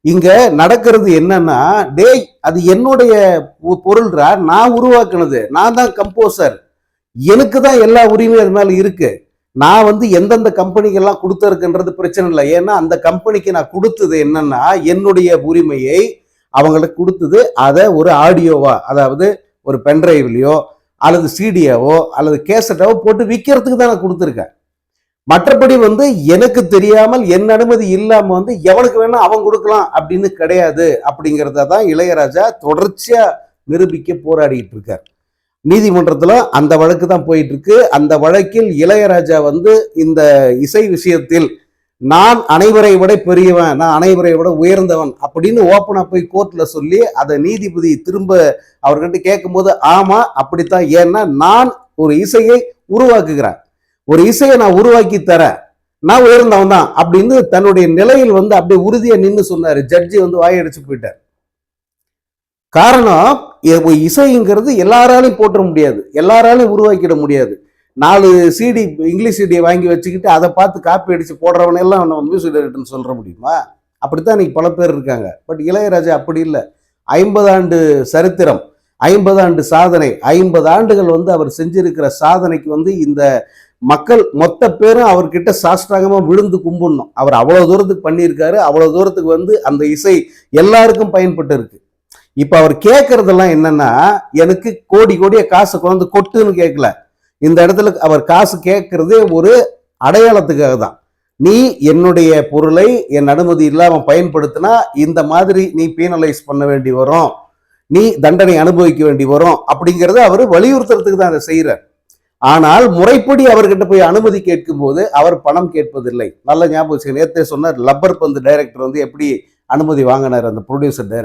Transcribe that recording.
இங்க நடக்கிறது என்னன்னா, டேய் அது என்னுடைய பொருள்ரா, நான் உருவாக்குனது, நான் தான் கம்போசர், எனக்கு தான் எல்லா உரிமையும் அது மேல இருக்கு. நான் வந்து எந்தெந்த கம்பெனிக்கெல்லாம் கொடுத்துருக்குன்றது பிரச்சனை இல்லை. ஏன்னா அந்த கம்பெனிக்கு நான் கொடுத்தது என்னன்னா, என்னுடைய உரிமையை அவங்களுக்கு கொடுத்தது, அதை ஒரு ஆடியோவா, அதாவது ஒரு பென்டிரைவ்லையோ அல்லது சிடியாவோ அல்லது கேசட்டாவோ போட்டு விற்கிறதுக்கு தான் நான் கொடுத்துருக்கேன். மற்றபடி வந்து எனக்கு தெரியாமல் என் அனுமதி இல்லாம வந்து எவனுக்கு வேணா அவன் கொடுக்கலாம் அப்படின்னு கிடையாது. அப்படிங்கிறத தான் இளையராஜா தொடர்ச்சியா நிரூபிக்க போராடிட்டு இருக்கார். நீதிமன்றத்துல அந்த வழக்கு தான் போயிட்டு இருக்கு. அந்த வழக்கில் இளையராஜா வந்து இந்த இசை விஷயத்தில் நான் அனைவரை விட பெரியவன், நான் அனைவரை விட உயர்ந்தவன் அப்படின்னு ஓப்பனா போய் கோர்ட்ல சொல்லி அதை நீதிபதி திரும்ப அவர்கிட்ட கேட்கும் போது ஆமா அப்படித்தான், ஏன்னா நான் ஒரு இசையை உருவாக்குகிறேன், ஒரு இசையை நான் உருவாக்கி தரேன், நான் உயர்ந்தவன் தான் அப்படின்னு தன்னுடைய நிலையில் வந்து அப்படியே உறுதியா நின்று சொன்னாரு. ஜட்ஜி வந்து வாயடிச்சு போயிட்டார். காரணம், இசைங்கிறது எல்லாராலையும் போட்டுற முடியாது, எல்லாராலையும் உருவாக்கிட முடியாது. 4 சிடி இங்கிலீஷ் சிடியை வாங்கி வச்சுக்கிட்டு அதை பார்த்து காப்பி அடிச்சு போடுறவனெல்லாம் நம்ம மியூசிக் டைரக்டர்னு சொல்ற முடியுமா? அப்படித்தான் இன்னைக்கு பல பேர் இருக்காங்க. பட் இளையராஜா அப்படி இல்லை. 50 ஆண்டு சரித்திரம், 50 ஆண்டு சாதனை, 50 ஆண்டுகள் வந்து அவர் செஞ்சிருக்கிற சாதனைக்கு வந்து இந்த மக்கள் மொத்த பேரும் அவர்கிட்ட சாஷ்டாங்கமா விழுந்து கும்பிடணும். அவர் அவ்வளவு தூரத்துக்கு பண்ணியிருக்காரு. அவ்வளவு தூரத்துக்கு வந்து அந்த இசை எல்லாருக்கும் பயன்பட்டு இருக்கு. இப்ப அவர் கேட்கறதெல்லாம் என்னன்னா, எனக்கு கோடி கோடிய காசு கொண்டு கொட்டுன்னு கேட்கல. இந்த இடத்துல அவர் காசு கேட்கறதே ஒரு அடையாளத்துக்காக தான். நீ என்னுடைய பொருளை என் அனுமதி இல்லாம பயன்படுத்தினா இந்த மாதிரி நீ பீனலைஸ் பண்ண வேண்டி வரும், நீ தண்டனை அனுபவிக்க வேண்டி வரும் அப்படிங்கறத அவர் வலியுறுத்துறதுக்கு தான் அதை செய்யறார். ஆனால் முறைப்படி அவர்கிட்ட போய் அனுமதி கேட்கும் போது அவர் பணம் கேட்பதில்லை. நல்ல ஞாபகம், நேற்றே சொன்னார், லப்பர் பந்து டைரக்டர் வந்து எப்படி அனுமதி வாங்கினார், அந்த ப்ரொடியூசர் டைரக்டர்.